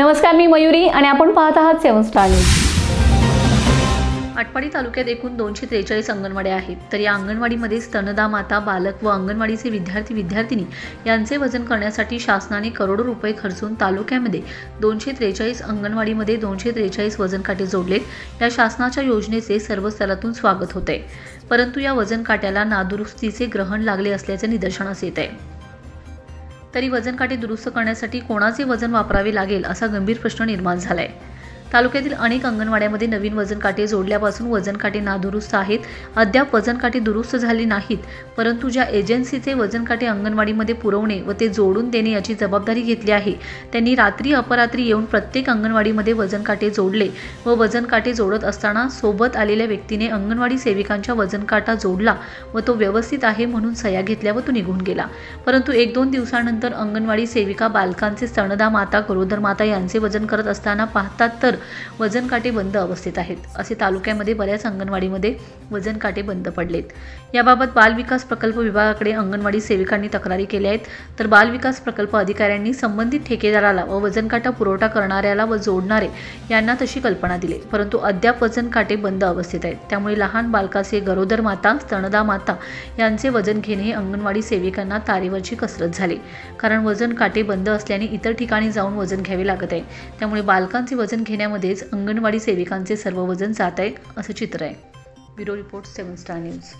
नमस्कार, मी मयुरी आणि आपण पाहत आहात 7 स्टार न्यूज। आटपाडी तालुक्यात एकूण 243 अंगणवाड्या आहेत। तर या अंगणवाडीमध्ये स्तनदा माता, बालक व अंगणवाडीचे विद्यार्थी-विद्यार्थिनी यांचे वजन करण्यासाठी शासनाने करोडो रुपये खर्चून तालुक्यामध्ये 243 अंगणवाडीमध्ये 243 वजन काटे जोडलेत। या शासनाच्या योजनेचे सर्व स्तरातून स्वागत होते, परंतु या वजन काट्याला नादुरुस्तीचे ग्रहण लागले असल्याचे निदर्शनास येत आहे। तरी वजन काटे दुरुस्त करण्यासाठी कोणाचे वजन वापरावे लागेल असा गंभीर प्रश्न निर्माण झालाय। तालुक्यातील अनेक अंगणवाड्यामध्ये नवीन वजन काटे जोडल्यापासून वजन काटे नादुरुस्त आहेत। अद्याप वजन काटे दुरुस्त झाली नाहीत, परंतु ज्या एजन्सीचे वजन काटे अंगणवाडीमध्ये पुरवणे व ते जोडून देणे याची जबाबदारी घेतली आहे, त्यांनी रात्री अपरात्री येऊन प्रत्येक अंगणवाडीमध्ये वजन काटे जोडले व वजन काटे जोडत असताना सोबत आलेल्या व्यक्तीने अंगणवाडी सेविकांच्या वजन काटा जोडला व तो व्यवस्थित आहे म्हणून सह्या घेतल्या व तो निघून गेला। परंतु 1-2 दिवसानंतर अंगणवाडी सेविका बालकांचे स्तनदा माता, गरोदर माता यांचे वजन करत असताना पाहतात तर वजन काटे बंद अवस्थेत आहेत। असे तालुक्यामध्ये बऱ्याच अंगणवाडीमध्ये वजन काटे बंद पडलेत। याबाबत बाल विकास प्रकल्प विभागाकडे अंगणवाडी सेविकांनी तक्रारी केल्या आहेत। तर बाल विकास प्रकल्प अधिकाऱ्यांनी संबंधित ठेकेदाराला व वजन काटा पुरवठा करणाऱ्याला व जोडणारे यांना तशी कल्पना दिली, परंतु अद्याप वजन काटे बंद अवस्थेत आहेत। त्यामुळे लहान बालकाचे, गरोदर माता, स्तनदा माता यांचे वजन घेणे हे अंगणवाडी सेविकांना तारेवरची कसरत झाली, कारण वजन काटे बंद असल्याने इतर ठिकाणी जाऊन वजन घ्यावे लागत आहे। त्यामुळे बालकांचे वजन घेण्यामध्येच अंगणवाडी सेविकांचे सर्व वजन जात आहे, असं चित्र आहे। Bureau report 7 star news.